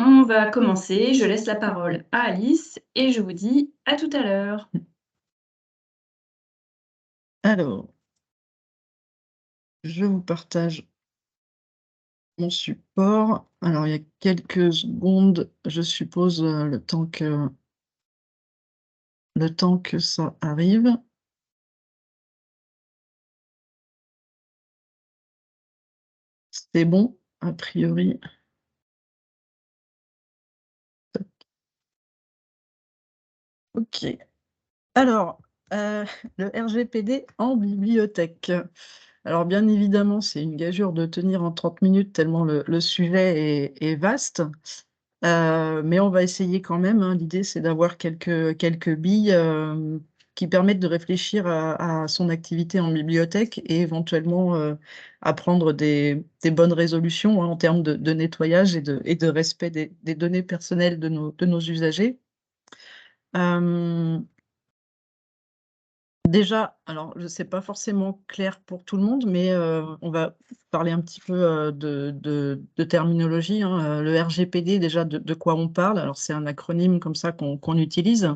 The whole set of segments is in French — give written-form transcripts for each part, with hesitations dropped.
On va commencer. Je laisse la parole à Alice et je vous dis à tout à l'heure. Alors, je vous partage mon support. Alors, il y a quelques secondes, je suppose, le temps que ça arrive. C'est bon, a priori. OK. Alors, le RGPD en bibliothèque. Alors bien évidemment, c'est une gageure de tenir en 30 minutes tellement le sujet est vaste, mais on va essayer quand même, hein. L'idée, c'est d'avoir quelques billes, qui permettent de réfléchir à son activité en bibliothèque et éventuellement, à prendre des bonnes résolutions, hein, en termes de nettoyage et de respect des données personnelles de nos usagers. Hem Déjà, alors je sais pas forcément clair pour tout le monde, mais on va parler un petit peu, de terminologie, hein, le RGPD déjà de quoi on parle? Alors c'est un acronyme comme ça qu'on utilise,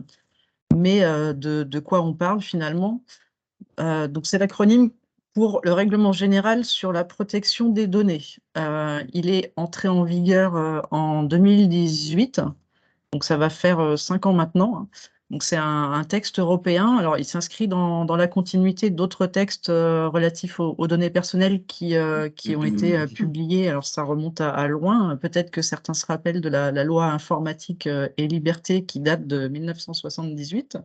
mais de quoi on parle finalement? Donc c'est l'acronyme pour le Règlement général sur la protection des données. Il est entré en vigueur, en 2018. Donc ça va faire, 5 ans maintenant, hein. Donc c'est un texte européen. Alors il s'inscrit dans la continuité d'autres textes, relatifs aux données personnelles qui ont été, publiés. Alors ça remonte à loin. Peut-être que certains se rappellent de la loi informatique, et liberté qui date de 1978.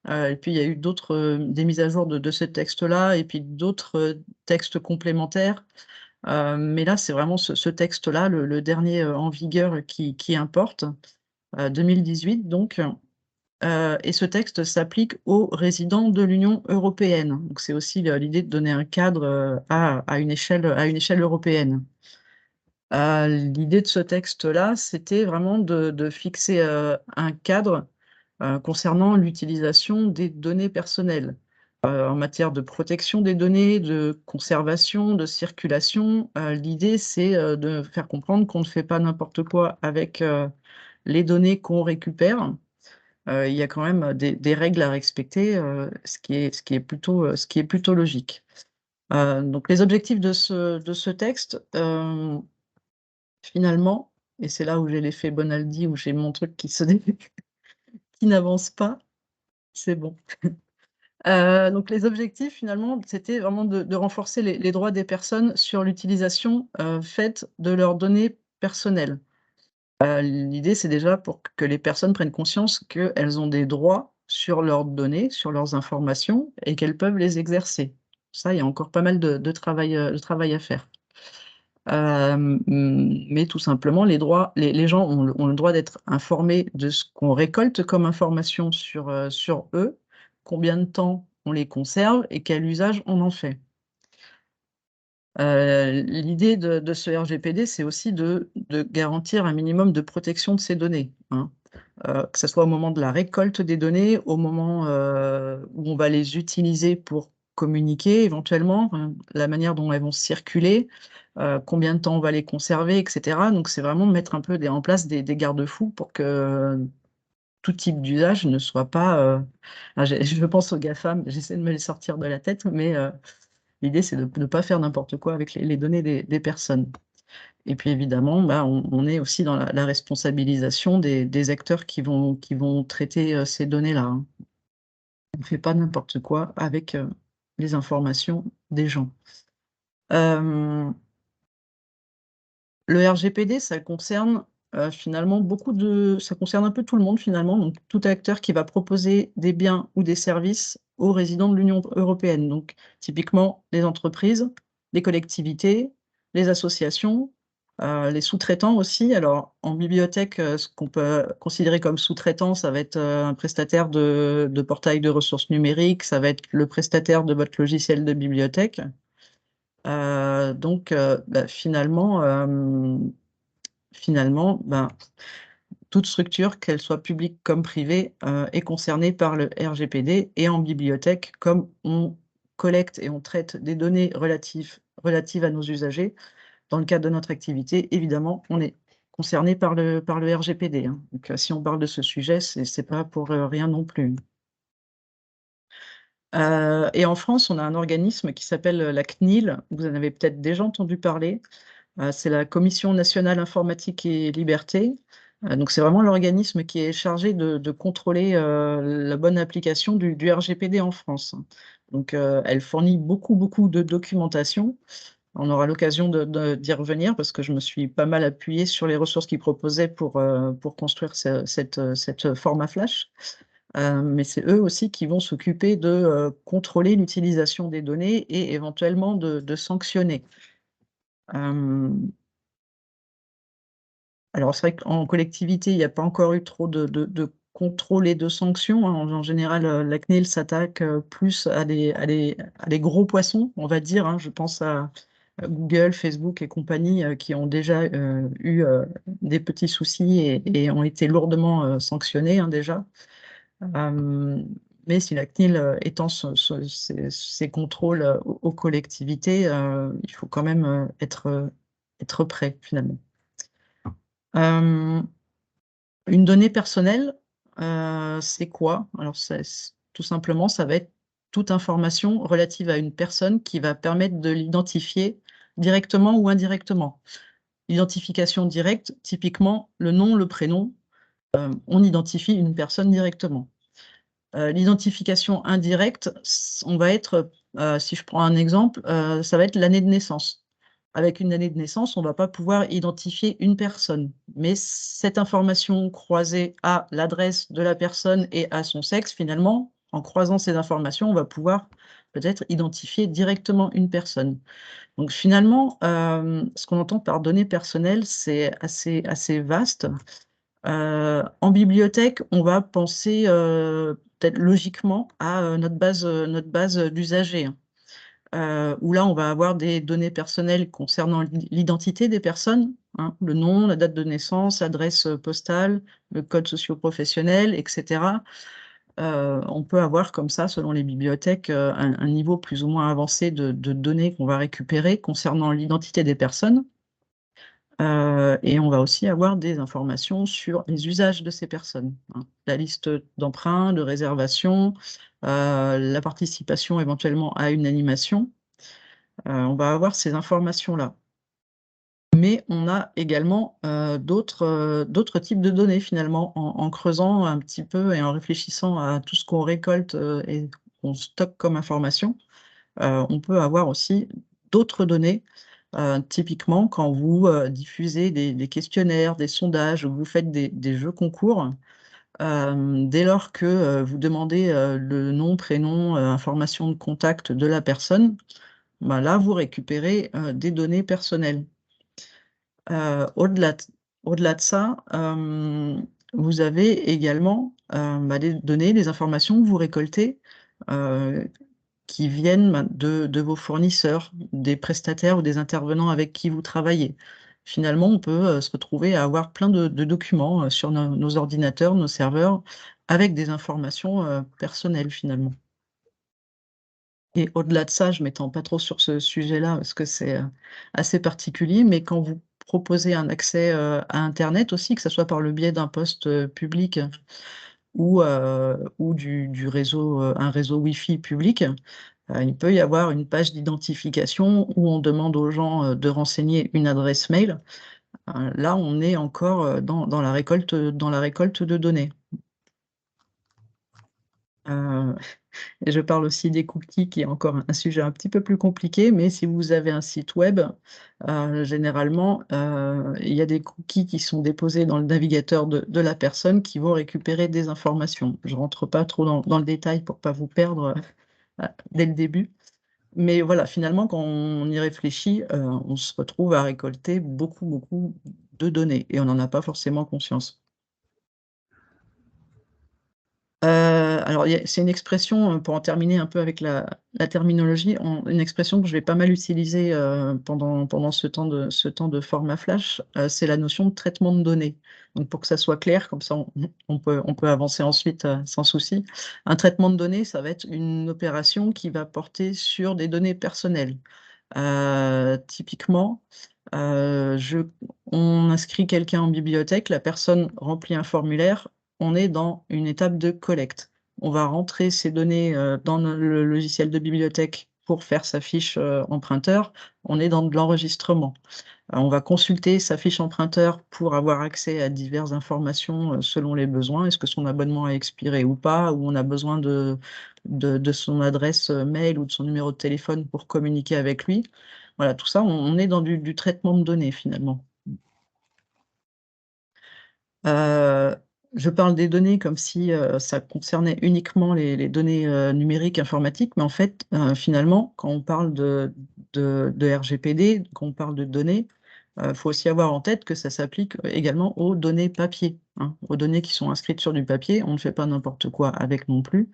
Et puis il y a eu d'autres, des mises à jour de ce texte-là et puis d'autres, textes complémentaires. Mais là, c'est vraiment ce texte-là, le dernier, en vigueur qui importe. 2018 donc, et ce texte s'applique aux résidents de l'Union européenne. Donc c'est aussi l'idée de donner un cadre, à une échelle européenne. L'idée de ce texte-là, c'était vraiment de fixer, un cadre, concernant l'utilisation des données personnelles, en matière de protection des données, de conservation, de circulation. L'idée, c'est, de faire comprendre qu'on ne fait pas n'importe quoi avec, les données qu'on récupère. Il y a quand même des règles à respecter, ce qui est plutôt logique. Donc les objectifs de ce texte, finalement, et c'est là où j'ai l'effet Bonaldi, où j'ai mon truc qui se dé qui n'avance pas, c'est bon. Donc les objectifs finalement, c'était vraiment de renforcer les droits des personnes sur l'utilisation, faite de leurs données personnelles. L'idée, c'est déjà pour que les personnes prennent conscience qu'elles ont des droits sur leurs données, sur leurs informations et qu'elles peuvent les exercer. Ça, il y a encore pas mal de travail à faire. Mais tout simplement, les gens ont le droit d'être informés de ce qu'on récolte comme information sur eux, combien de temps on les conserve et quel usage on en fait. L'idée de ce RGPD, c'est aussi de garantir un minimum de protection de ces données, hein. Que ça soit au moment de la récolte des données, au moment, où on va les utiliser pour communiquer éventuellement, la manière dont elles vont circuler, combien de temps on va les conserver et cetera. Donc c'est vraiment mettre un peu en place des garde-fous pour que tout type d'usage ne soit pas, je pense aux GAFAM, j'essaie de me les sortir de la tête, mais l'idée c'est de ne pas faire n'importe quoi avec les données des personnes. Et puis évidemment, bah, on est aussi dans la responsabilisation des acteurs qui vont traiter, ces données-là, hein. On ne fait pas n'importe quoi avec, les informations des gens. Hem, le RGPD, ça concerne un peu tout le monde finalement, donc tout acteur qui va proposer des biens ou des services aux résidents de l'Union européenne. Donc typiquement les entreprises, les collectivités, les associations, les sous-traitants aussi. Alors en bibliothèque, ce qu'on peut considérer comme sous-traitant, ça va être, un prestataire de portail de ressources numériques, ça va être le prestataire de votre logiciel de bibliothèque. Donc bah, finalement, ben, toute structure, qu'elle soit publique comme privée, est concernée par le RGPD. Et en bibliothèque, comme on collecte et on traite des données relatives à nos usagers, dans le cadre de notre activité, évidemment, on est concernés par le RGPD, hein. Donc, si on parle de ce sujet, c'est pas pour rien non plus. Et en France, on a un organisme qui s'appelle la CNIL. Vous en avez peut-être déjà entendu parler. C'est la Commission nationale informatique et liberté. Donc, c'est vraiment l'organisme qui est chargé de contrôler la bonne application du RGPD en France. Donc, elle fournit beaucoup de documentation. On aura l'occasion d'y revenir parce que je me suis pas mal appuyée sur les ressources qu'ils proposaient pour construire cette format flash. Mais c'est eux aussi qui vont s'occuper de contrôler l'utilisation des données et éventuellement de sanctionner. Alors c'est vrai qu'en collectivité, il n'y a pas encore eu trop de contrôle et de sanctions, hein. En général, la CNIL s'attaque plus à des gros poissons, on va dire, hein. Je pense à Google, Facebook et compagnie qui ont déjà eu des petits soucis et ont été lourdement sanctionnés, hein, déjà. Mais si la CNIL étend ses contrôles aux collectivités, il faut quand même être prêt finalement. Une donnée personnelle, c'est quoi? Alors, tout simplement, ça va être toute information relative à une personne qui va permettre de l'identifier directement ou indirectement. L'identification directe, typiquement, le nom, le prénom, on identifie une personne directement. L'identification indirecte, on va être, si je prends un exemple, ça va être l'année de naissance. Avec une année de naissance, on ne va pas pouvoir identifier une personne. Mais cette information croisée à l'adresse de la personne et à son sexe, finalement, en croisant ces informations, on va pouvoir peut-être identifier directement une personne. Donc finalement, ce qu'on entend par données personnelles, c'est assez vaste. En bibliothèque, on va penser peut-être logiquement à notre base d'usagers, hein. Où là, on va avoir des données personnelles concernant l'identité des personnes, hein, le nom, la date de naissance, l'adresse postale, le code socio-professionnel, etc. On peut avoir comme ça, selon les bibliothèques, un niveau plus ou moins avancé de données qu'on va récupérer concernant l'identité des personnes. Et on va aussi avoir des informations sur les usages de ces personnes, hein. La liste d'emprunts, de réservations, la participation éventuellement à une animation. On va avoir ces informations-là. Mais on a également d'autres types de données finalement. En creusant un petit peu et en réfléchissant à tout ce qu'on récolte et qu'on stocke comme information, on peut avoir aussi d'autres données. Typiquement, quand vous diffusez des questionnaires, des sondages, ou vous faites des jeux concours, dès lors que vous demandez le nom, prénom, information de contact de la personne, bah là, vous récupérez des données personnelles. Au-delà de ça, vous avez également bah, des données, des informations que vous récoltez qui viennent de vos fournisseurs, des prestataires ou des intervenants avec qui vous travaillez. Finalement, on peut se retrouver à avoir plein de documents sur nos ordinateurs, nos serveurs, avec des informations personnelles finalement. Et au-delà de ça, je ne m'étends pas trop sur ce sujet-là parce que c'est assez particulier, mais quand vous proposez un accès à Internet aussi, que ce soit par le biais d'un poste public ou du réseau, un réseau Wi-Fi public, il peut y avoir une page d'identification où on demande aux gens de renseigner une adresse mail. Là, on est encore dans la récolte de données. Et je parle aussi des cookies, qui est encore un sujet un petit peu plus compliqué, mais si vous avez un site web, généralement, il y a des cookies qui sont déposés dans le navigateur de la personne qui vont récupérer des informations. Je ne rentre pas trop dans le détail pour ne pas vous perdre dès le début. Mais voilà, finalement, quand on y réfléchit, on se retrouve à récolter beaucoup de données et on n'en a pas forcément conscience. Alors c'est une expression, pour en terminer un peu avec la terminologie, une expression que je vais pas mal utiliser, pendant ce temps de format flash, c'est la notion de traitement de données. Donc pour que ça soit clair, comme ça on peut avancer ensuite, sans souci. Un traitement de données, ça va être une opération qui va porter sur des données personnelles. Typiquement, on inscrit quelqu'un en bibliothèque, la personne remplit un formulaire, on est dans une étape de collecte. On va rentrer ces données dans le logiciel de bibliothèque pour faire sa fiche emprunteur, on est dans de l'enregistrement. On va consulter sa fiche emprunteur pour avoir accès à diverses informations selon les besoins. Est-ce que son abonnement a expiré ou pas, ou on a besoin de son adresse mail ou de son numéro de téléphone pour communiquer avec lui. Voilà, tout ça, on est dans du traitement de données finalement. Je parle des données comme si ça concernait uniquement les données numériques, informatiques, mais en fait, finalement, quand on parle de RGPD, quand on parle de données, faut aussi avoir en tête que ça s'applique également aux données papier, hein, aux données qui sont inscrites sur du papier. On ne fait pas n'importe quoi avec non plus.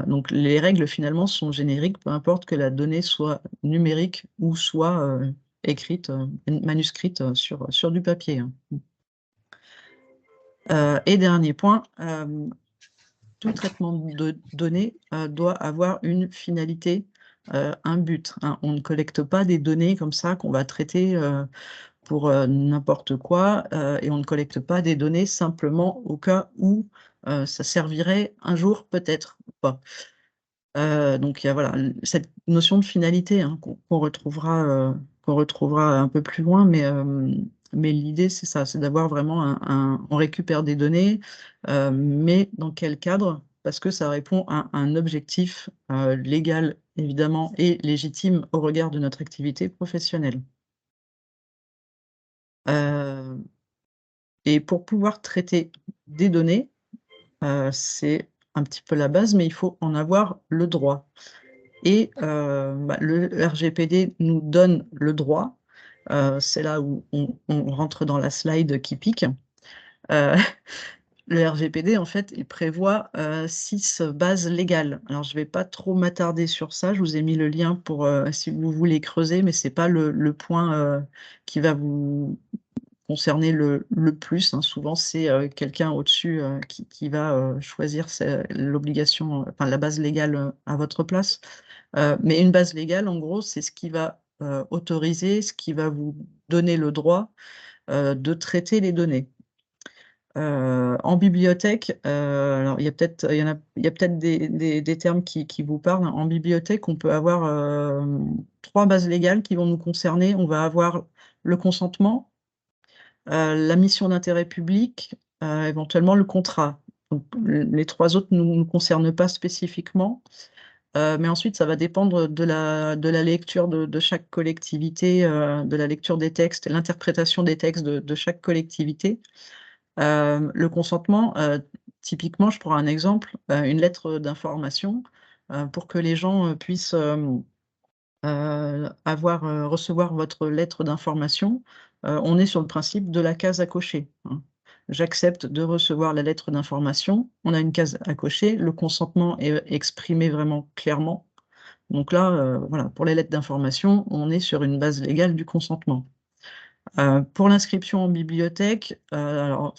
Donc les règles finalement sont génériques, peu importe que la donnée soit numérique ou soit écrite, manuscrite sur du papier, hein. Et dernier point, tout traitement de données doit avoir une finalité, un but, hein. On ne collecte pas des données comme ça qu'on va traiter pour n'importe quoi, et on ne collecte pas des données simplement au cas où ça servirait un jour peut-être pas. Donc il y a voilà, cette notion de finalité, hein, qu'on retrouvera un peu plus loin, mais l'idée c'est ça, c'est d'avoir vraiment on récupère des données, mais dans quel cadre? Parce que ça répond à un objectif légal évidemment et légitime au regard de notre activité professionnelle. Heu Et pour pouvoir traiter des données, c'est un petit peu la base, mais il faut en avoir le droit. Et le RGPD nous donne le droit, c'est là où on rentre dans la slide qui pique. Heu, le RGPD, en fait, il prévoit 6 bases légales. Alors je ne vais pas trop m'attarder sur ça, je vous ai mis le lien pour, si vous voulez creuser, mais c'est pas le point qui va vous concerner le plus, hein. Souvent, c'est quelqu'un au-dessus qui va choisir l'obligation, enfin la base légale à votre place. Mais une base légale, en gros, c'est ce qui va autoriser, ce qui va vous donner le droit de traiter les données. En bibliothèque, alors il y a peut-être des termes qui vous parlent. En bibliothèque, on peut avoir 3 bases légales qui vont nous concerner. On va avoir le consentement, la mission d'intérêt public, éventuellement le contrat. Donc les 3 autres nous concernent pas spécifiquement, mais ensuite ça va dépendre de la lecture de chaque collectivité, de la lecture des textes, l'interprétation des textes de chaque collectivité. Le consentement, typiquement, je prends un exemple, une lettre d'information, pour que les gens puissent, recevoir votre lettre d'information, on est sur le principe de la case à cocher, hein. J'accepte de recevoir la lettre d'information, on a une case à cocher, le consentement est exprimé vraiment clairement. Donc là, voilà, pour les lettres d'information, on est sur une base légale du consentement. Pour l'inscription en bibliothèque, alors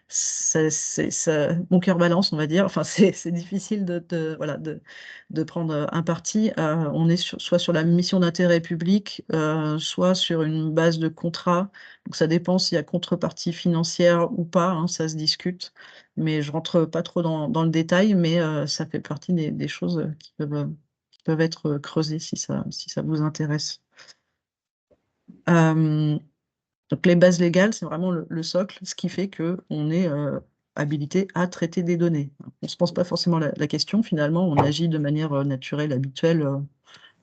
ça mon cœur balance, on va dire. Enfin, c'est difficile voilà, de prendre, un parti. On est soit sur la mission d'intérêt public, soit sur une base de contrat. Donc ça dépend s'il y a contrepartie financière ou pas, hein, ça se discute. Mais je rentre pas trop dans le détail, mais ça fait partie des choses, qui peuvent être, creusées si ça vous intéresse. Hem Donc les bases légales, c'est vraiment le socle, ce qui fait qu'on est, habilité à traiter des données. On se pose pas forcément la question finalement, on agit de manière, naturelle, habituelle,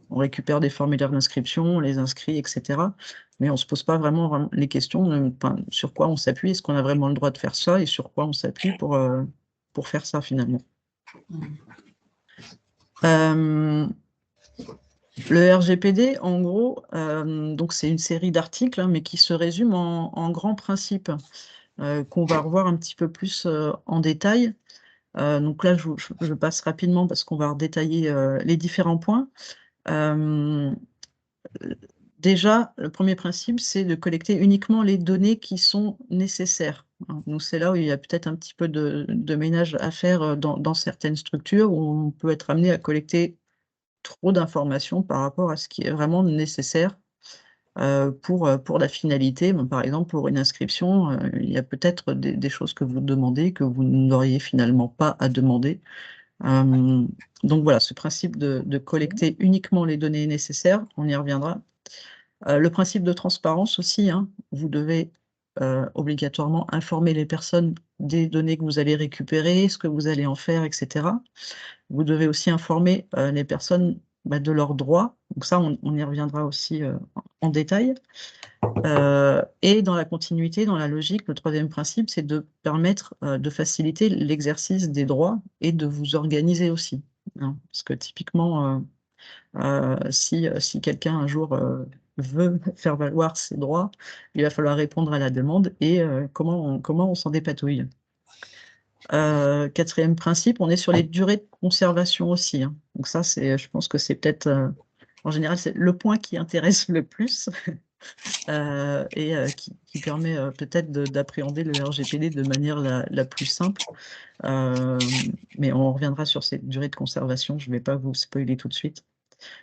on récupère des formulaires d'inscription, on les inscrit et cetera. Mais on se pose pas vraiment les questions, enfin, sur quoi on s'appuie? Est-ce qu'on a vraiment le droit de faire ça? Et sur quoi on s'appuie pour faire ça finalement? Hem Le RGPD, en gros, donc c'est une série d'articles, hein, mais qui se résument en grands principes, qu'on va revoir un petit peu plus, en détail. Donc là, je passe rapidement parce qu'on va redétailler, les différents points. Hem, Déjà, le premier principe, c'est de collecter uniquement les données qui sont nécessaires, hein. Donc c'est là où il y a peut-être un petit peu de ménage à faire, dans certaines structures où on peut être amené à collecter trop d'informations par rapport à ce qui est vraiment nécessaire. pour la finalité. Bon, par exemple, pour une inscription, il y a peut-être des choses que vous demandez que vous n'auriez finalement pas à demander. Donc voilà, ce principe de collecter uniquement les données nécessaires, on y reviendra. Le principe de transparence aussi, hein, vous devez obligatoirement informer les personnes des données que vous allez récupérer, ce que vous allez en faire, etc. Vous devez aussi informer les personnes de leurs droits. Donc ça, on y reviendra aussi en détail. Et dans la continuité, dans la logique, le troisième principe, c'est de permettre de faciliter l'exercice des droits et de vous organiser aussi, hein. Parce que typiquement, si quelqu'un un jour veut faire valoir ses droits, il va falloir répondre à la demande et comment on s'en dépatouille. Quatrième principe, on est sur les durées de conservation aussi, hein. Donc ça, je pense que c'est peut-être, en général, c'est le point qui intéresse le plus et qui permet peut-être d'appréhender le RGPD de manière la plus simple. Mais on reviendra sur ces durées de conservation, je ne vais pas vous spoiler tout de suite.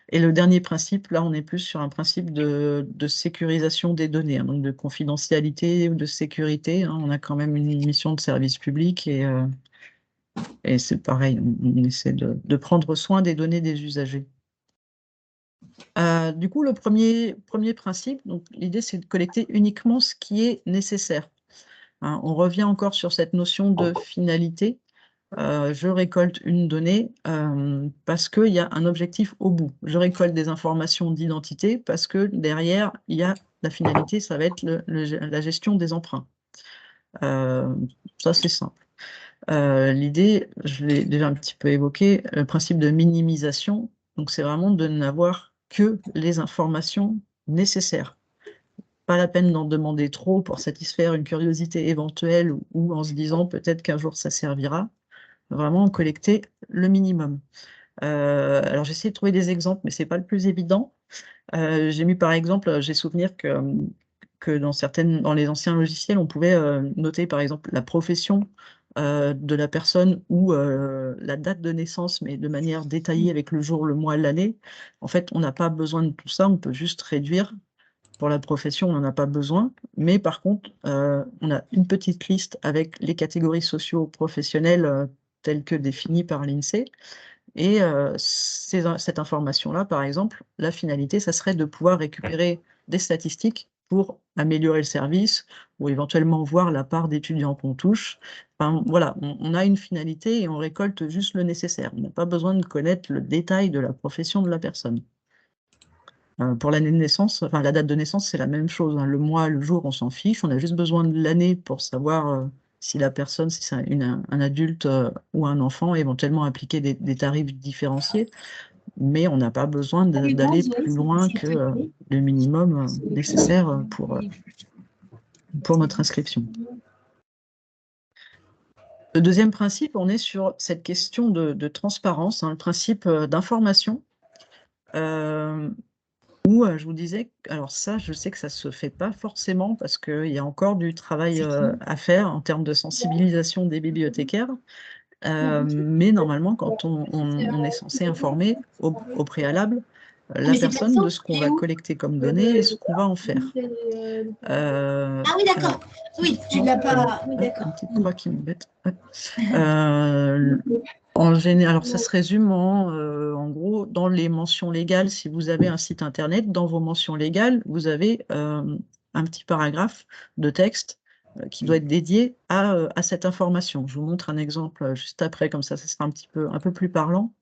Et le dernier principe, là, on est plus sur un principe de sécurisation des données, hein, donc de confidentialité ou de sécurité, hein. On a quand même une mission de service public et c'est pareil, on essaie de prendre soin des données des usagers. Du coup, le premier principe, l'idée, c'est de collecter uniquement ce qui est nécessaire, hein. On revient encore sur cette notion de finalité. Je récolte une donnée parce qu'il y a un objectif au bout. Je récolte des informations d'identité parce que derrière, il y a la finalité, ça va être la gestion des emprunts. Ça, c'est simple. L'idée, je l'ai déjà un petit peu évoqué, le principe de minimisation, donc c'est vraiment de n'avoir que les informations nécessaires. Pas la peine d'en demander trop pour satisfaire une curiosité éventuelle ou en se disant peut-être qu'un jour ça servira. Vraiment collecter le minimum. Alors j'ai essayé de trouver des exemples, mais c'est pas le plus évident. J'ai mis par exemple, j'ai souvenir que dans les anciens logiciels, on pouvait noter par exemple la profession de la personne ou la date de naissance, mais de manière détaillée avec le jour, le mois, l'année. En fait, on n'a pas besoin de tout ça, on peut juste réduire. Pour la profession, on n'en a pas besoin, mais par contre, on a une petite liste avec les catégories socio-professionnelles telles que définies par l'INSEE. Et cette information-là, par exemple, la finalité, ça serait de pouvoir récupérer des statistiques pour améliorer le service ou éventuellement voir la part d'étudiants qu'on touche. Enfin, voilà, on a une finalité et on récolte juste le nécessaire. On n'a pas besoin de connaître le détail de la profession de la personne. Pour l'année de naissance, enfin la date de naissance, c'est la même chose, hein. Le mois, le jour, on s'en fiche. On a juste besoin de l'année pour savoir si la personne, si c'est un adulte ou un enfant, éventuellement appliquer des tarifs différenciés. Mais on n'a pas besoin d'aller plus loin que le minimum nécessaire pour notre inscription. Le deuxième principe, on est sur cette question de transparence, hein, le principe d'information. Où je vous disais, alors ça, je sais que ça ne se fait pas forcément parce qu'il y a encore du travail à faire en termes de sensibilisation des bibliothécaires. Mais normalement, quand on est censé informer au préalable la personne de ce qu'on va collecter comme données et ce qu'on va en faire. Ah oui, d'accord. Oui, tu l'as pas. Oui, d'accord. Une petite croix qui m'embête. En général, alors ça se résume en gros dans les mentions légales. Si vous avez un site internet, dans vos mentions légales, vous avez un petit paragraphe de texte qui doit être dédié à cette information. Je vous montre un exemple juste après, comme ça sera un peu plus parlant.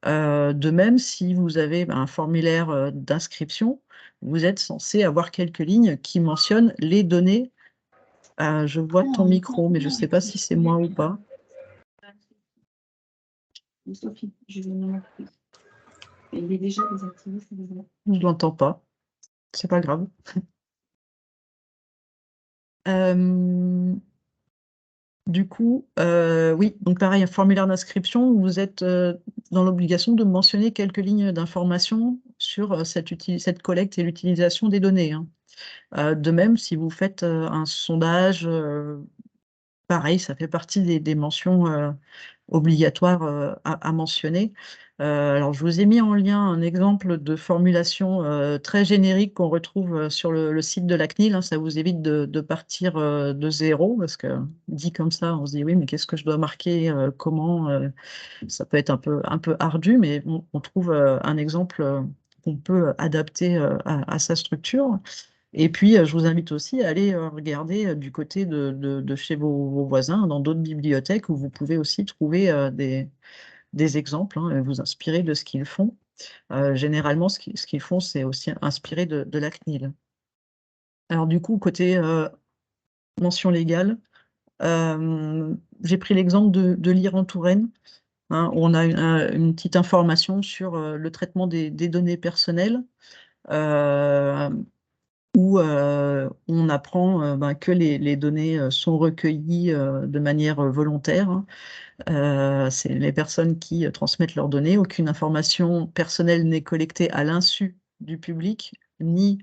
De même, si vous avez un formulaire d'inscription, vous êtes censé avoir quelques lignes qui mentionnent les données. Je vois ton micro, mais je ne sais pas si c'est moi ou pas. Sophie, je vais me montrer. Il est déjà désactivé, c'est désolé. Je ne l'entends pas. C'est pas grave. Du coup, oui, donc pareil, un formulaire d'inscription où vous êtes dans l'obligation de mentionner quelques lignes d'information sur cette collecte et l'utilisation des données, hein. De même, si vous faites un sondage pareil, ça fait partie des mentions obligatoires à mentionner. Alors, je vous ai mis en lien un exemple de formulation très générique qu'on retrouve sur le site de la CNIL, hein. Ça vous évite de partir de zéro, parce que dit comme ça, on se dit oui, mais qu'est-ce que je dois marquer, comment ça peut être un peu ardu, mais on trouve un exemple qu'on peut adapter à sa structure. Et puis, je vous invite aussi à aller regarder du côté de chez vos voisins, dans d'autres bibliothèques, où vous pouvez aussi trouver des exemples, hein, et vous inspirer de ce qu'ils font. Généralement, ce qu'ils font, c'est aussi inspiré de la CNIL. Alors du coup, côté mention légale, j'ai pris l'exemple de Lire en Touraine, hein, où on a une petite information sur le traitement des données personnelles, où on apprend que les données sont recueillies de manière volontaire, hein. C'est les personnes qui transmettent leurs données. Aucune information personnelle n'est collectée à l'insu du public, ni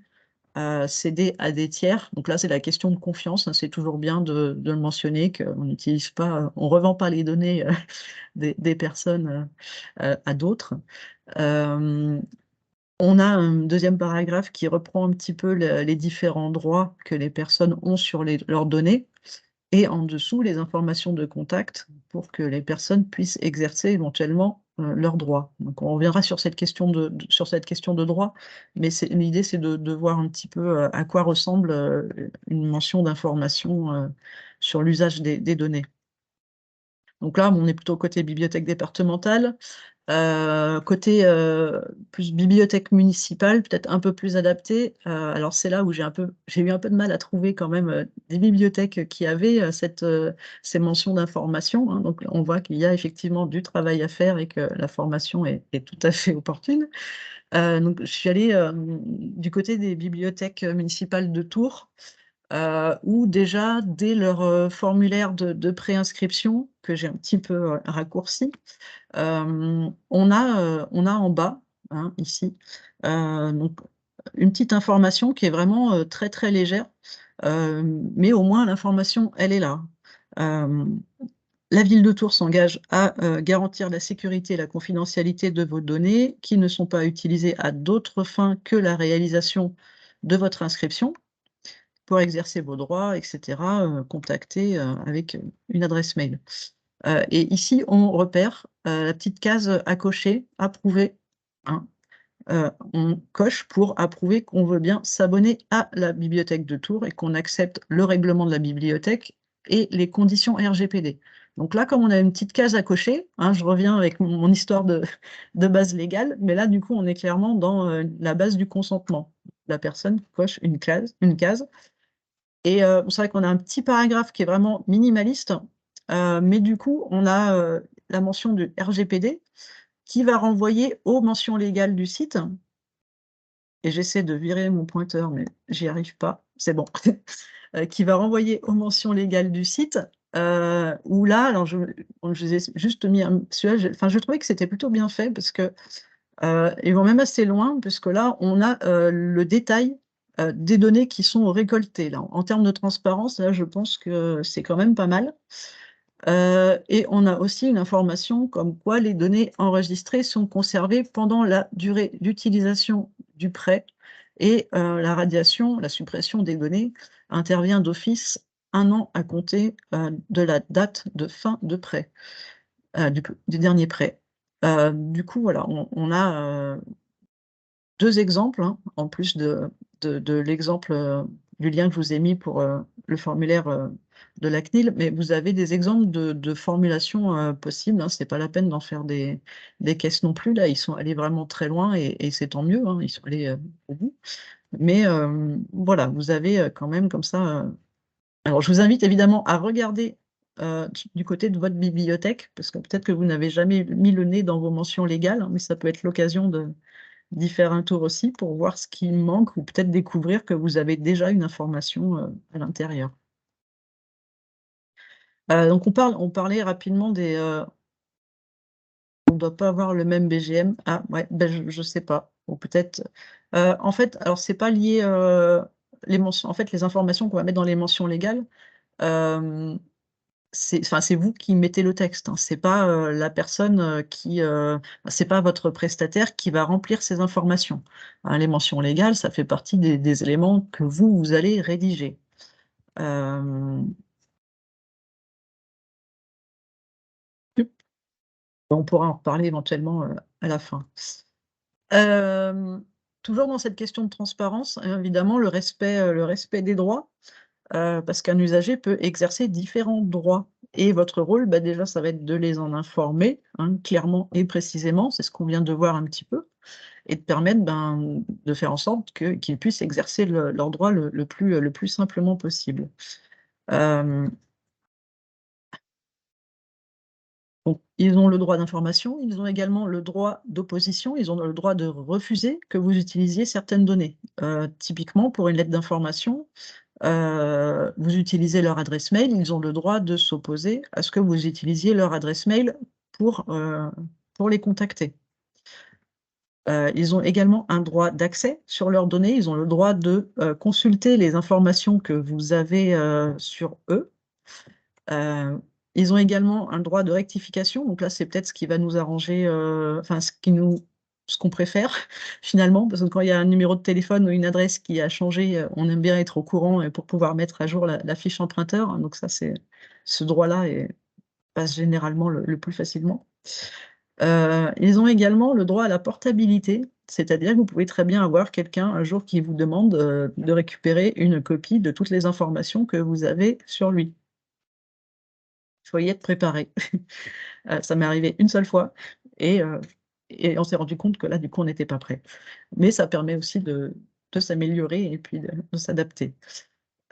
cédée à des tiers. Donc là, c'est la question de confiance, hein. C'est toujours bien de le mentionner, qu'on n'utilise pas, on ne revend pas les données des personnes à d'autres. On a un deuxième paragraphe qui reprend un petit peu les différents droits que les personnes ont sur leurs données, et en dessous, les informations de contact pour que les personnes puissent exercer éventuellement leurs droits. Donc on reviendra sur cette question de droit, mais l'idée, c'est de voir un petit peu à quoi ressemble une mention d'information sur l'usage des données. Donc là, on est plutôt côté bibliothèque départementale. Côté plus bibliothèque municipale, peut-être un peu plus adapté. Alors c'est là où j'ai eu un peu de mal à trouver quand même des bibliothèques qui avaient ces mentions d'information, hein. Donc on voit qu'il y a effectivement du travail à faire et que la formation est tout à fait opportune. Donc je suis allée du côté des bibliothèques municipales de Tours, où déjà, dès leur formulaire de préinscription, que j'ai un petit peu raccourci, on a en bas, hein, ici, donc une petite information qui est vraiment très très légère, mais au moins l'information, elle est là. La ville de Tours s'engage à garantir la sécurité et la confidentialité de vos données qui ne sont pas utilisées à d'autres fins que la réalisation de votre inscription. Pour exercer vos droits, etc., contacter avec une adresse mail. Et ici, on repère la petite case à cocher, approuver, hein. On coche pour approuver qu'on veut bien s'abonner à la bibliothèque de Tours et qu'on accepte le règlement de la bibliothèque et les conditions RGPD. Donc là, comme on a une petite case à cocher, hein, je reviens avec mon histoire de base légale, mais là, du coup, on est clairement dans la base du consentement. La personne coche une case. Et c'est vrai qu'on a un petit paragraphe qui est vraiment minimaliste, mais du coup, on a la mention du RGPD qui va renvoyer aux mentions légales du site. Et j'essaie de virer mon pointeur, mais j'y arrive pas. C'est bon. Qui va renvoyer aux mentions légales du site, où là, alors je vous ai juste mis celui-là, enfin, je trouvais que c'était plutôt bien fait parce que ils vont même assez loin, puisque là, on a le détail des données qui sont récoltées. Là. En termes de transparence, là, je pense que c'est quand même pas mal. Et on a aussi une information comme quoi les données enregistrées sont conservées pendant la durée d'utilisation du prêt, et la radiation, la suppression des données intervient d'office 1 an à compter de la date de fin de prêt, du dernier prêt. Du coup, voilà, on a 2 exemples, hein, en plus de l'exemple du lien que je vous ai mis pour le formulaire de la CNIL, mais vous avez des exemples de formulations possibles, hein. C'est pas la peine d'en faire des caisses non plus. Là, ils sont allés vraiment très loin et c'est tant mieux, hein, ils sont allés au bout. Mais voilà, vous avez quand même comme ça. Alors, je vous invite évidemment à regarder du côté de votre bibliothèque, parce que peut-être que vous n'avez jamais mis le nez dans vos mentions légales, hein, mais ça peut être l'occasion d'y faire un tour aussi pour voir ce qui manque, ou peut-être découvrir que vous avez déjà une information à l'intérieur. Donc on parlait rapidement des... on ne doit pas avoir le même BGM. Ah ouais, ben je ne sais pas. Ou peut-être... en fait, alors c'est pas lié... les mentions, en fait, les informations qu'on va mettre dans les mentions légales, c'est vous qui mettez le texte, hein. C'est pas la personne c'est pas votre prestataire qui va remplir ces informations. Hein, les mentions légales, ça fait partie des éléments que vous allez rédiger. On pourra en reparler éventuellement à la fin. Toujours dans cette question de transparence, évidemment, le respect des droits, parce qu'un usager peut exercer différents droits. Et votre rôle, déjà, ça va être de les en informer, hein, clairement et précisément, c'est ce qu'on vient de voir un petit peu, et de permettre de faire en sorte qu'ils puissent exercer leurs droits le plus simplement possible. Donc, ils ont le droit d'information, ils ont également le droit d'opposition, ils ont le droit de refuser que vous utilisiez certaines données. Typiquement, pour une lettre d'information, vous utilisez leur adresse mail, ils ont le droit de s'opposer à ce que vous utilisiez leur adresse mail pour les contacter. Ils ont également un droit d'accès sur leurs données, ils ont le droit de consulter les informations que vous avez sur eux. Ils ont également un droit de rectification, donc là, c'est peut-être ce qui va nous arranger, enfin, ce qu'on préfère finalement, parce que quand il y a un numéro de téléphone ou une adresse qui a changé, on aime bien être au courant pour pouvoir mettre à jour la fiche emprunteur. Donc ça, ce droit-là passe généralement le plus facilement. Ils ont également le droit à la portabilité, c'est-à-dire que vous pouvez très bien avoir quelqu'un un jour qui vous demande de récupérer une copie de toutes les informations que vous avez sur lui. Il faut y être préparé. Ça m'est arrivé une seule fois et on s'est rendu compte que là, du coup, on n'était pas prêt. Mais ça permet aussi de s'améliorer et puis de s'adapter.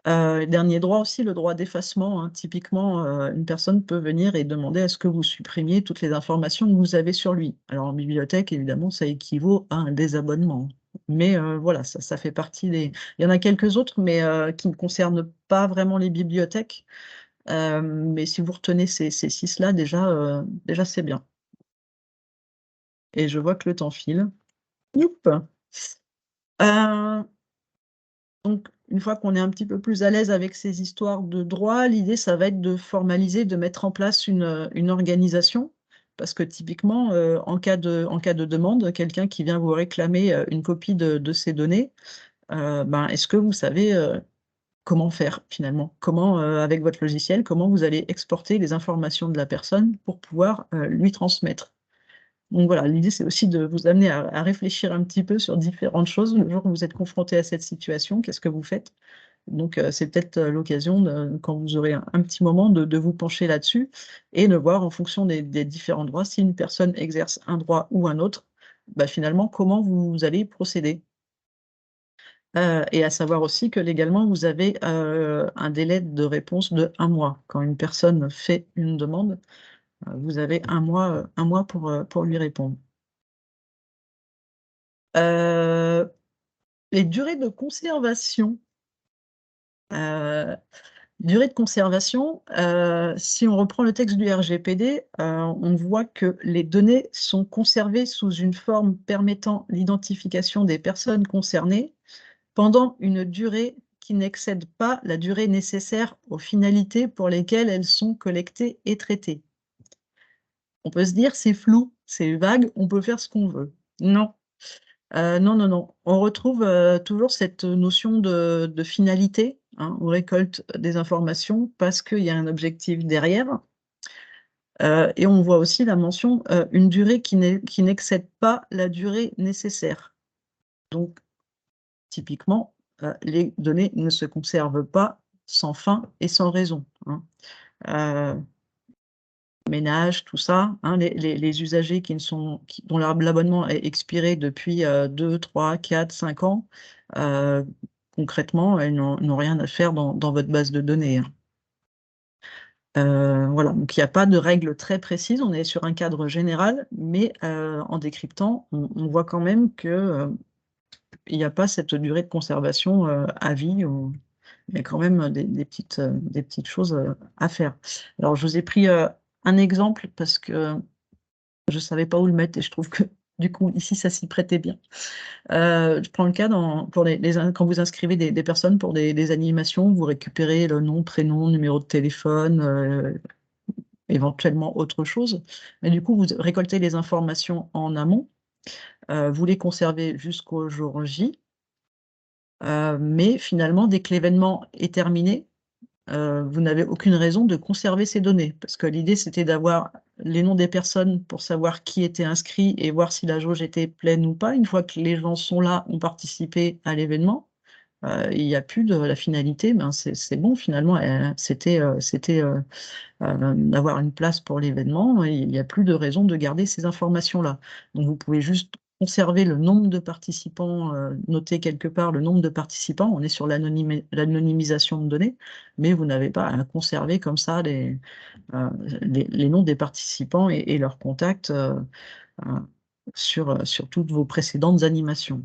Dernier droit aussi, le droit d'effacement, hein. Typiquement, une personne peut venir et demander à ce que vous supprimiez toutes les informations que vous avez sur lui. Alors en bibliothèque, évidemment, ça équivaut à un désabonnement. Mais voilà, ça fait partie des... Il y en a quelques autres, mais qui ne concernent pas vraiment les bibliothèques. Mais si vous retenez ces 6-là, déjà c'est bien. Et je vois que le temps file. Youp! Donc une fois qu'on est un petit peu plus à l'aise avec ces histoires de droit, l'idée, ça va être de formaliser, de mettre en place une organisation. Parce que typiquement, en cas de demande, quelqu'un qui vient vous réclamer une copie de ces données, est-ce que vous savez comment faire finalement? Comment, avec votre logiciel, comment vous allez exporter les informations de la personne pour pouvoir lui transmettre? Donc voilà, l'idée, c'est aussi de vous amener à réfléchir un petit peu sur différentes choses. Le jour où vous êtes confronté à cette situation, qu'est-ce que vous faites? Donc c'est peut-être l'occasion, quand vous aurez un petit moment, de vous pencher là-dessus et de voir en fonction des différents droits, si une personne exerce un droit ou un autre, finalement, comment vous allez procéder. Et à savoir aussi que légalement, vous avez un délai de réponse de 1 mois. Quand une personne fait une demande, vous avez 1 mois pour lui répondre. Les durées de conservation. Durée de conservation, si on reprend le texte du RGPD, on voit que les données sont conservées sous une forme permettant l'identification des personnes concernées pendant une durée qui n'excède pas la durée nécessaire aux finalités pour lesquelles elles sont collectées et traitées. On peut se dire, c'est flou, c'est vague, on peut faire ce qu'on veut. Non. Non, non, non. On retrouve toujours cette notion de finalité, hein. On récolte des informations parce qu'il y a un objectif derrière. Et on voit aussi la mention une durée qui n'excède pas la durée nécessaire. Donc, typiquement, les données ne se conservent pas sans fin et sans raison, hein. Ménage, tout ça, hein, les usagers dont l'abonnement est expiré depuis 2, 3, 4, 5 ans, concrètement, ils n'ont rien à faire dans votre base de données, hein. Voilà, donc il n'y a pas de règles très précises, on est sur un cadre général, mais en décryptant, on voit quand même qu'il n'y a pas cette durée de conservation à vie. Il y a quand même des petites choses à faire. Alors, je vous ai pris un exemple parce que je ne savais pas où le mettre et je trouve que Du coup, ici, ça s'y prêtait bien. Je prends le cas quand vous inscrivez des personnes pour des animations, vous récupérez le nom, prénom, numéro de téléphone, éventuellement autre chose. Mais du coup, vous récoltez les informations en amont, vous les conservez jusqu'au jour J. Mais finalement, dès que l'événement est terminé, vous n'avez aucune raison de conserver ces données, parce que l'idée, c'était d'avoir les noms des personnes pour savoir qui était inscrit et voir si la jauge était pleine ou pas. Une fois que les gens sont là, ont participé à l'événement, il n'y a plus de la finalité, ben c'est bon, finalement, c'était d'avoir une place pour l'événement, et il n'y a plus de raison de garder ces informations-là. Donc, vous pouvez juste conserver le nombre de participants, noter quelque part le nombre de participants, on est sur l'anonymisation de données, mais vous n'avez pas à conserver comme ça les noms des participants et leurs contacts euh, sur toutes vos précédentes animations.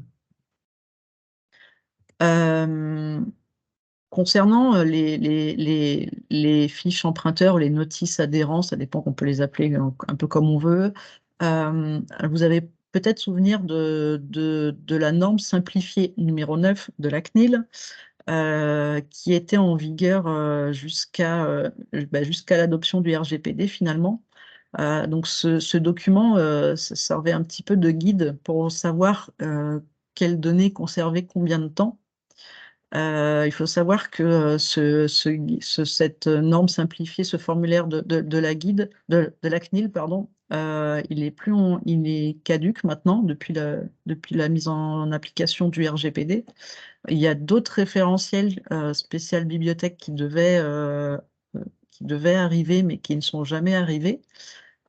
Concernant les fiches emprunteurs, les notices adhérents, ça dépend, qu'on peut les appeler un peu comme on veut, vous avez peut-être souvenir de la norme simplifiée numéro 9 de la CNIL, qui était en vigueur jusqu'à l'adoption du RGPD finalement. Donc ce document ça servait un petit peu de guide pour savoir quelles données conserver combien de temps. Il faut savoir que cette norme simplifiée, ce formulaire de la guide, de la CNIL, pardon, il est caduc maintenant depuis la mise en application du RGPD. Il y a d'autres référentiels spéciales bibliothèques qui devaient arriver, mais qui ne sont jamais arrivés.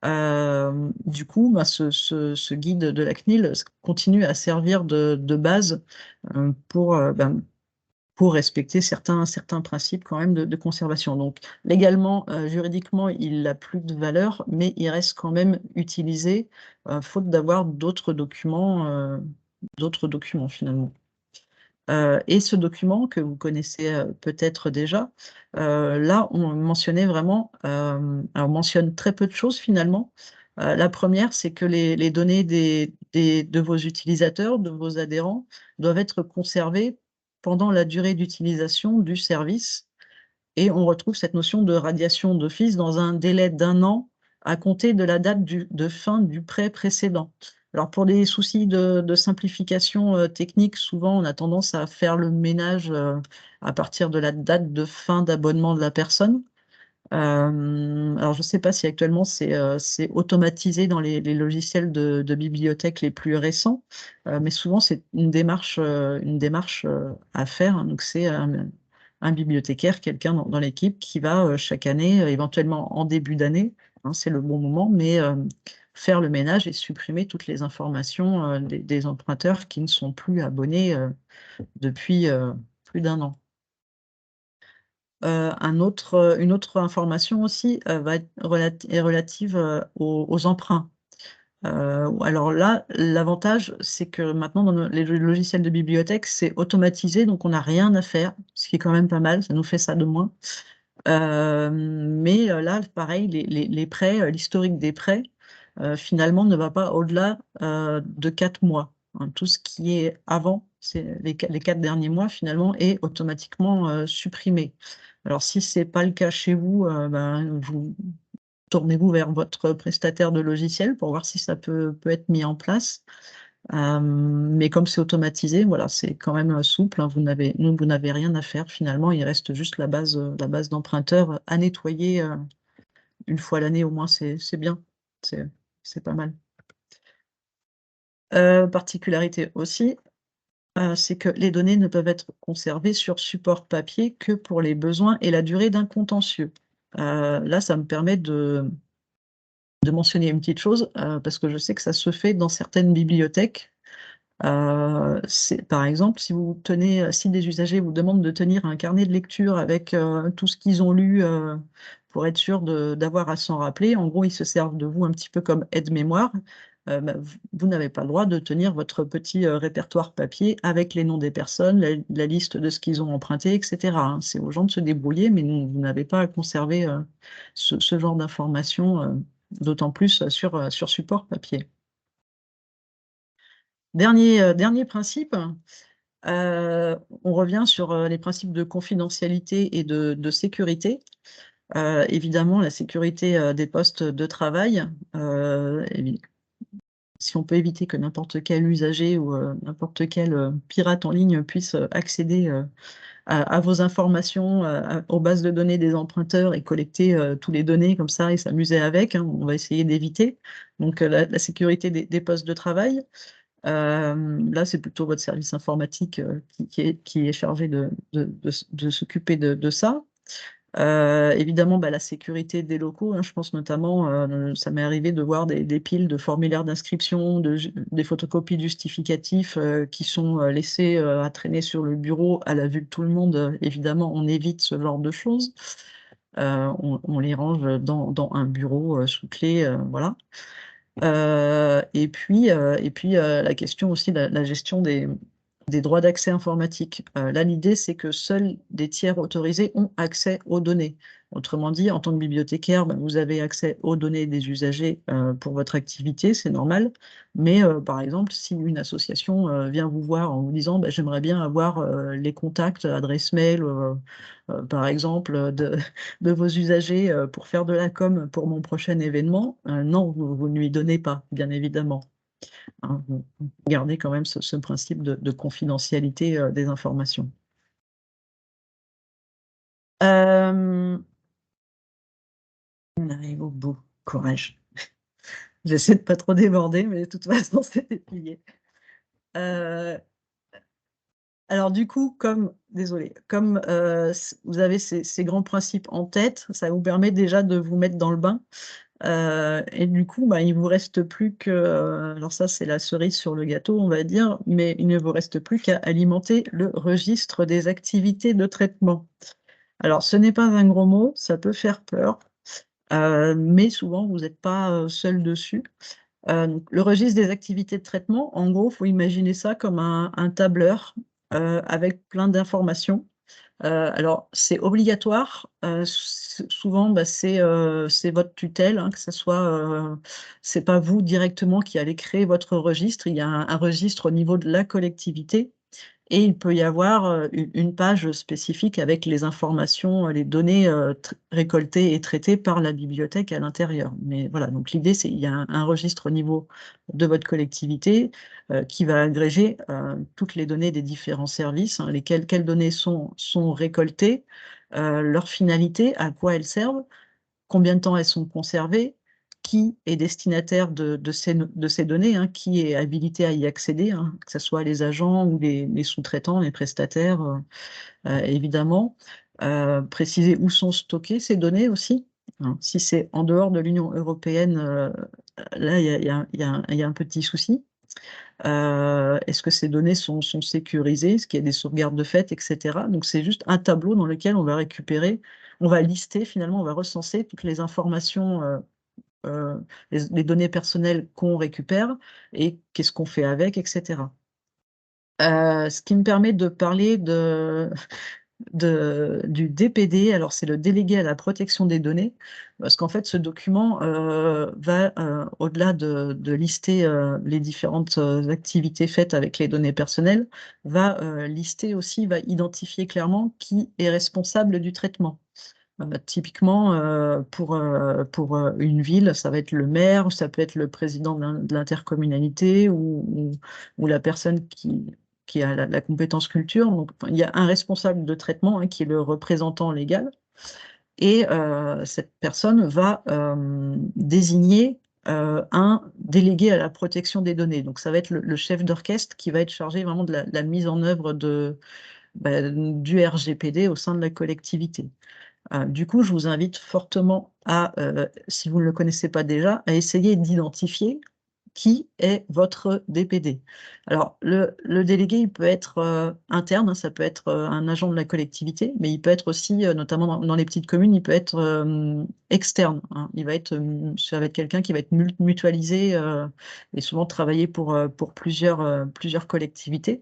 Du coup, ce guide de la CNIL continue à servir de base pour respecter certains principes quand même de conservation. Donc, légalement, juridiquement, il n'a plus de valeur, mais il reste quand même utilisé, faute d'avoir d'autres documents finalement. Et ce document que vous connaissez peut-être déjà, là, on mentionnait vraiment, on mentionne très peu de choses finalement. La première, c'est que les données de vos utilisateurs, de vos adhérents, doivent être conservées pendant la durée d'utilisation du service. Et on retrouve cette notion de radiation d'office dans un délai d'1 an à compter de la date de fin du prêt précédent. Alors pour des soucis de simplification technique, souvent on a tendance à faire le ménage à partir de la date de fin d'abonnement de la personne. Alors je ne sais pas si actuellement c'est automatisé dans les logiciels de bibliothèque les plus récents, mais souvent c'est une démarche à faire, hein. Donc c'est un bibliothécaire, quelqu'un dans l'équipe qui va chaque année, éventuellement en début d'année, hein, c'est le bon moment, mais faire le ménage et supprimer toutes les informations des emprunteurs qui ne sont plus abonnés depuis plus d'1 an. Une autre information aussi est relative aux emprunts. Alors là, l'avantage, c'est que maintenant, dans les logiciels de bibliothèque, c'est automatisé, donc on n'a rien à faire, ce qui est quand même pas mal, ça nous fait ça de moins. Mais là, pareil, les prêts, l'historique des prêts, finalement, ne va pas au-delà de 4 mois. Hein. Tout ce qui est avant, c'est les 4 derniers mois, finalement, est automatiquement supprimé. Alors, si ce n'est pas le cas chez vous, vous tournez-vous vers votre prestataire de logiciel pour voir si ça peut être mis en place. Mais comme c'est automatisé, voilà, c'est quand même souple, hein. Vous n'avez rien à faire finalement. Il reste juste la base d'emprunteur à nettoyer une fois l'année au moins, c'est bien. C'est pas mal. Particularité aussi, c'est que les données ne peuvent être conservées sur support papier que pour les besoins et la durée d'un contentieux. Là, ça me permet de mentionner une petite chose, parce que je sais que ça se fait dans certaines bibliothèques. Par exemple, si des usagers vous demandent de tenir un carnet de lecture avec tout ce qu'ils ont lu pour être sûr d'avoir à s'en rappeler, en gros, ils se servent de vous un petit peu comme aide-mémoire. Vous n'avez pas le droit de tenir votre petit répertoire papier avec les noms des personnes, la liste de ce qu'ils ont emprunté, etc. Hein. C'est aux gens de se débrouiller, mais vous n'avez pas à conserver ce genre d'informations, d'autant plus sur support papier. Dernier principe, on revient sur les principes de confidentialité et de sécurité. Évidemment, la sécurité des postes de travail, si on peut éviter que n'importe quel usager ou n'importe quel pirate en ligne puisse accéder à vos informations, aux bases de données des emprunteurs et collecter toutes les données comme ça et s'amuser avec, hein, on va essayer d'éviter. Donc la sécurité des postes de travail. Là, c'est plutôt votre service informatique qui est chargé de s'occuper de ça. Évidemment, la sécurité des locaux, hein, je pense notamment, ça m'est arrivé de voir des piles de formulaires d'inscription, des photocopies de justificatifs qui sont laissés à traîner sur le bureau à la vue de tout le monde. Évidemment, on évite ce genre de choses. On les range dans un bureau sous clé, voilà. Et puis la question aussi de la gestion des droits d'accès informatique. Là, l'idée, c'est que seuls des tiers autorisés ont accès aux données. Autrement dit, en tant que bibliothécaire, vous avez accès aux données des usagers pour votre activité, c'est normal. Mais par exemple, si une association vient vous voir en vous disant j'aimerais bien avoir les contacts, adresse mail, par exemple, de vos usagers pour faire de la com pour mon prochain événement, non, vous ne lui donnez pas, bien évidemment. Hein, vous gardez quand même ce principe de confidentialité des informations. On arrive au bout. Courage. J'essaie de pas trop déborder, mais de toute façon, c'est déplié. Alors du coup, comme vous avez ces grands principes en tête, ça vous permet déjà de vous mettre dans le bain. Et du coup, il vous reste plus que, alors ça c'est la cerise sur le gâteau, on va dire, mais il ne vous reste plus qu'à alimenter le registre des activités de traitement. Alors ce n'est pas un gros mot, ça peut faire peur, mais souvent vous n'êtes pas seul dessus. Donc, le registre des activités de traitement, en gros, il faut imaginer ça comme un tableur avec plein d'informations. Alors, c'est obligatoire. Souvent, c'est votre tutelle, hein, que ce soit, c'est pas vous directement qui allez créer votre registre. Il y a un registre au niveau de la collectivité. Et il peut y avoir une page spécifique avec les informations, les données récoltées et traitées par la bibliothèque à l'intérieur. Mais voilà, donc l'idée, c'est qu'il y a un registre au niveau de votre collectivité qui va agréger toutes les données des différents services, hein, quelles données sont récoltées, leur finalité, à quoi elles servent, combien de temps elles sont conservées, qui est destinataire de ces données, hein, qui est habilité à y accéder, hein, que ce soit les agents ou les sous-traitants, les prestataires, évidemment. Préciser où sont stockées ces données aussi. Hein. Si c'est en dehors de l'Union européenne, là, il y a un petit souci. Est-ce que ces données sont sécurisées? Est-ce qu'il y a des sauvegardes de fait, etc. Donc, c'est juste un tableau dans lequel on va récupérer, on va lister, finalement, on va recenser toutes les informations, les données personnelles qu'on récupère et qu'est-ce qu'on fait avec, etc. Ce qui me permet de parler du DPD, alors c'est le délégué à la protection des données, parce qu'en fait ce document va, au-delà de lister les différentes activités faites avec les données personnelles, va lister aussi, va identifier clairement qui est responsable du traitement. Typiquement, pour une ville, ça va être le maire, ça peut être le président de l'intercommunalité ou la personne qui a la compétence culture. Donc, il y a un responsable de traitement, hein, qui est le représentant légal. Et cette personne va désigner un délégué à la protection des données. Donc, ça va être le chef d'orchestre qui va être chargé vraiment de la mise en œuvre du RGPD au sein de la collectivité. Du coup, je vous invite fortement à, si vous ne le connaissez pas déjà, à essayer d'identifier qui est votre DPD. Alors, le délégué, il peut être interne, hein, ça peut être un agent de la collectivité, mais il peut être aussi, notamment dans les petites communes, il peut être externe. Hein. Ça va être quelqu'un qui va être mutualisé et souvent travailler pour plusieurs collectivités.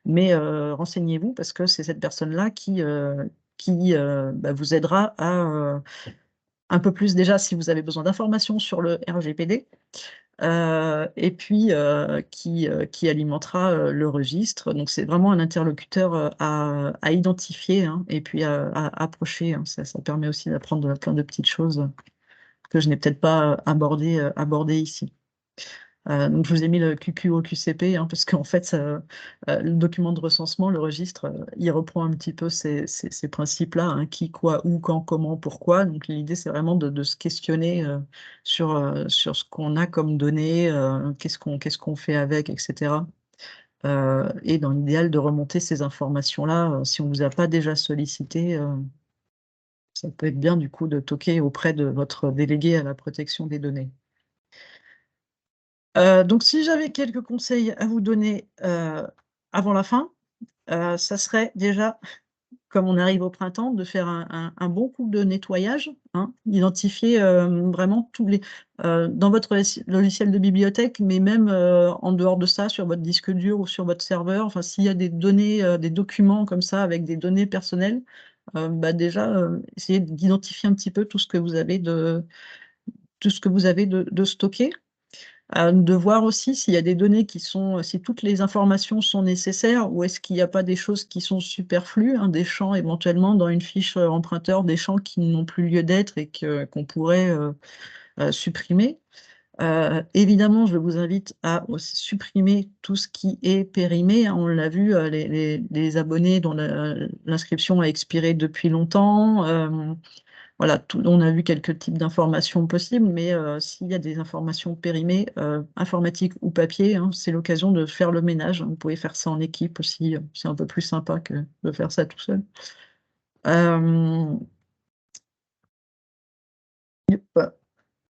Mais renseignez-vous parce que c'est cette personne-là qui vous aidera à un peu plus déjà si vous avez besoin d'informations sur le RGPD, et puis qui alimentera le registre. Donc, c'est vraiment un interlocuteur à identifier, hein, et puis à approcher, hein. Ça permet aussi d'apprendre plein de petites choses que je n'ai peut-être pas abordées ici. Donc, je vous ai mis le QQ au QCP, hein, parce qu'en fait, le document de recensement, le registre, il reprend un petit peu ces principes-là, hein, qui, quoi, où, quand, comment, pourquoi. Donc, l'idée, c'est vraiment de se questionner sur ce qu'on a comme données, qu'est-ce qu'on fait avec, etc. Et dans l'idéal, de remonter ces informations-là, si on ne vous a pas déjà sollicité, ça peut être bien, du coup, de toquer auprès de votre délégué à la protection des données. Donc, si j'avais quelques conseils à vous donner avant la fin, ça serait déjà, comme on arrive au printemps, de faire un bon coup de nettoyage, hein, identifier vraiment tous les dans votre logiciel de bibliothèque, mais même en dehors de ça, sur votre disque dur ou sur votre serveur. Enfin, s'il y a des données, des documents comme ça avec des données personnelles, déjà essayez d'identifier un petit peu tout ce que vous avez de stocké. De voir aussi s'il y a des données si toutes les informations sont nécessaires, ou est-ce qu'il n'y a pas des choses qui sont superflues, hein, des champs éventuellement dans une fiche emprunteur, des champs qui n'ont plus lieu d'être et qu'on pourrait supprimer. Évidemment, je vous invite à aussi supprimer tout ce qui est périmé, hein. On l'a vu, les abonnés dont l'inscription a expiré depuis longtemps. Voilà, on a vu quelques types d'informations possibles, mais s'il y a des informations périmées, informatiques ou papier, hein, c'est l'occasion de faire le ménage. Vous pouvez faire ça en équipe aussi, c'est un peu plus sympa que de faire ça tout seul.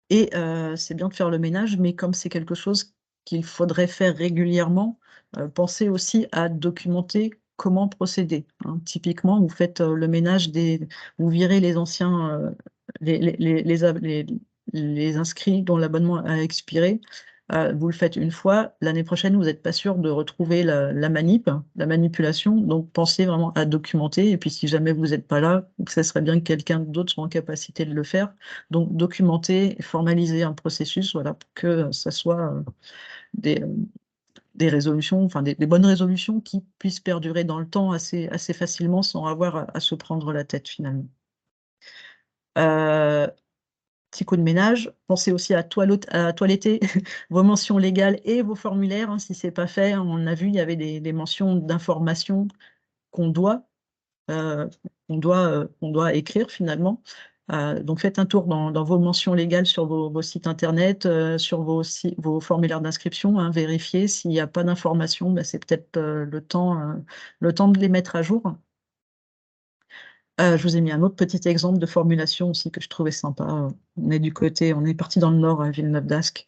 Et c'est bien de faire le ménage, mais comme c'est quelque chose qu'il faudrait faire régulièrement, pensez aussi à documenter comment procéder, hein. Typiquement, vous faites le ménage vous virez les anciens, les inscrits dont l'abonnement a expiré. Vous le faites une fois, l'année prochaine, vous n'êtes pas sûr de retrouver la manipulation, donc pensez vraiment à documenter, et puis si jamais vous n'êtes pas là, ça serait bien que quelqu'un d'autre soit en capacité de le faire. Donc, documenter et formaliser un processus, voilà, pour que ça soit des résolutions, enfin des bonnes résolutions qui puissent perdurer dans le temps assez facilement sans avoir à se prendre la tête finalement. Petit coup de ménage, pensez aussi à toiletter vos mentions légales et vos formulaires, hein, si ce n'est pas fait. On a vu, il y avait des mentions d'informations qu'on doit écrire finalement. Donc, faites un tour dans vos mentions légales sur vos sites internet, sur vos formulaires d'inscription, hein, vérifiez s'il n'y a pas d'informations, c'est peut-être le temps de les mettre à jour. Je vous ai mis un autre petit exemple de formulation aussi que je trouvais sympa. On est parti dans le nord, à Villeneuve-d'Ascq,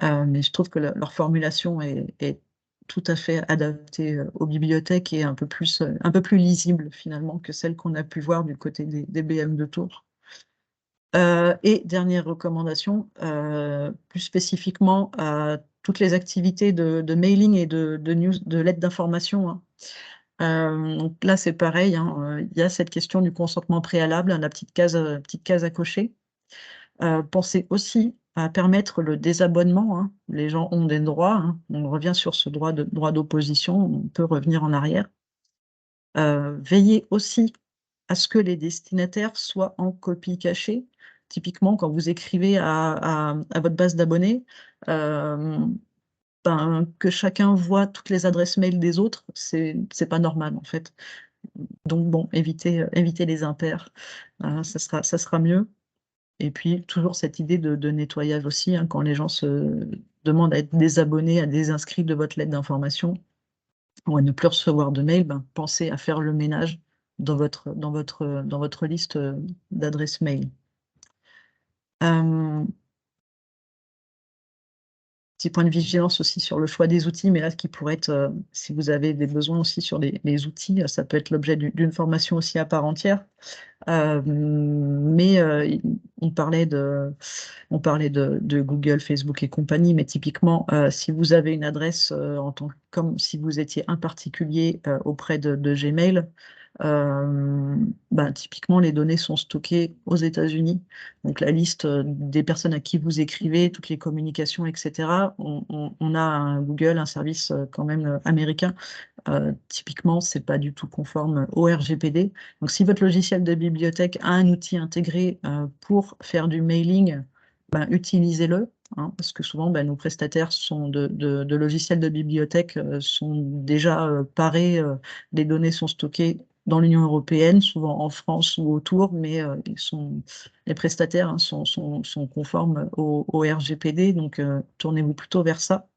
mais je trouve que leur formulation est tout à fait adaptée aux bibliothèques et un peu plus lisible finalement que celle qu'on a pu voir du côté des BM de Tours. Et dernière recommandation, plus spécifiquement à toutes les activités de mailing et de news, de lettres d'information, hein. Donc là, c'est pareil, hein, il y a cette question du consentement préalable, hein, la petite case à cocher. Pensez aussi à permettre le désabonnement, hein. Les gens ont des droits, hein. On revient sur ce droit d'opposition, on peut revenir en arrière. Veillez aussi à ce que les destinataires soient en copie cachée. Typiquement, quand vous écrivez à votre base d'abonnés, que chacun voit toutes les adresses mail des autres, c'est pas normal en fait. Donc bon, évitez les impairs, ça sera mieux. Et puis toujours cette idée de nettoyage aussi, hein, quand les gens se demandent à être désabonnés, à désinscrire de votre lettre d'information ou à ne plus recevoir de mail, pensez à faire le ménage dans votre liste d'adresses mail. Petit point de vigilance aussi sur le choix des outils, mais là, ce qui pourrait être, si vous avez des besoins aussi sur les outils, ça peut être l'objet d'une formation aussi à part entière. Mais on parlait de Google, Facebook et compagnie, mais typiquement, si vous avez une adresse comme si vous étiez un particulier auprès de Gmail, Typiquement, les données sont stockées aux États-Unis. Donc, la liste des personnes à qui vous écrivez, toutes les communications, etc. On a un Google, un service quand même américain. Typiquement, c'est pas du tout conforme au RGPD. Donc, si votre logiciel de bibliothèque a un outil intégré pour faire du mailing, utilisez-le. Parce que souvent, nos prestataires sont de logiciels de bibliothèque sont déjà parés, les données sont stockées dans l'Union européenne, souvent en France ou autour, mais les prestataires sont conformes au RGPD, donc tournez-vous plutôt vers ça.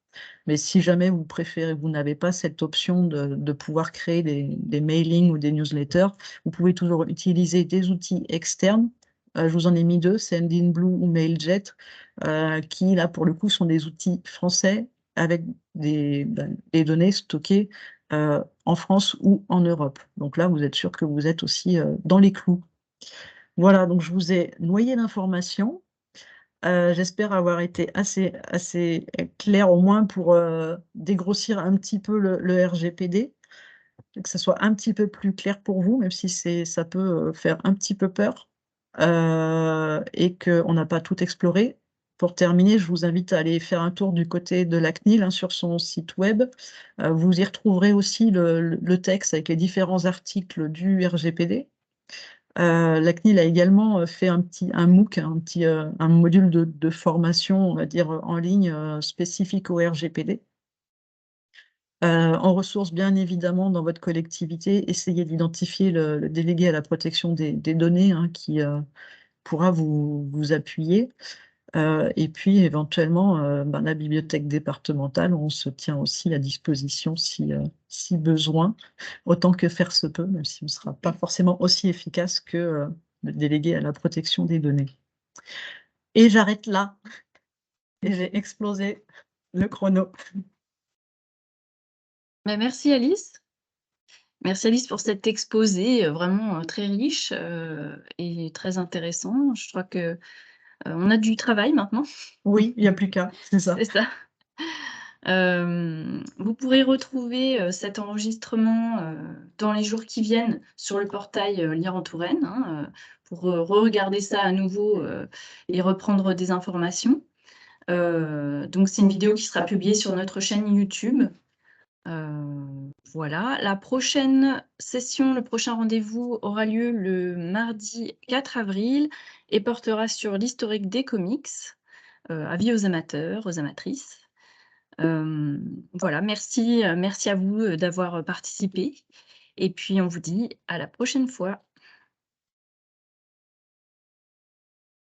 Mais si jamais vous préférez, vous n'avez pas cette option de pouvoir créer des mailings ou des newsletters, vous pouvez toujours utiliser des outils externes. Je vous en ai mis 2, Sendinblue ou Mailjet, qui là pour le coup sont des outils français avec des données stockées en France ou en Europe. Donc là, vous êtes sûr que vous êtes aussi dans les clous. Voilà, donc je vous ai noyé l'information. J'espère avoir été assez claire au moins pour dégrossir un petit peu le RGPD, que ce soit un petit peu plus clair pour vous, même si ça peut faire un petit peu peur et qu'on n'a pas tout exploré. Pour terminer, je vous invite à aller faire un tour du côté de la CNIL sur son site web. Vous y retrouverez aussi le texte avec les différents articles du RGPD. La CNIL a également fait un MOOC, un module de formation, on va dire, en ligne spécifique au RGPD. En ressources, bien évidemment, dans votre collectivité, essayez d'identifier le délégué à la protection des données qui pourra vous appuyer. Et puis, éventuellement, la bibliothèque départementale, on se tient aussi à disposition si besoin, autant que faire se peut, même si on ne sera pas forcément aussi efficace que le délégué à la protection des données. Et j'arrête là. Et j'ai explosé le chrono. Merci Alice. Merci Alice pour cet exposé vraiment très riche et très intéressant. Je crois que on a du travail maintenant. Oui, il n'y a plus qu'à, c'est ça. C'est ça. Vous pourrez retrouver cet enregistrement dans les jours qui viennent sur le portail Lire en Touraine pour re-regarder ça à nouveau et reprendre des informations. Donc c'est une vidéo qui sera publiée sur notre chaîne YouTube. Voilà, la prochaine session, le prochain rendez-vous aura lieu le mardi 4 avril et portera sur l'historique des comics. Avis aux amateurs, aux amatrices. Voilà, merci à vous d'avoir participé et puis on vous dit à la prochaine fois.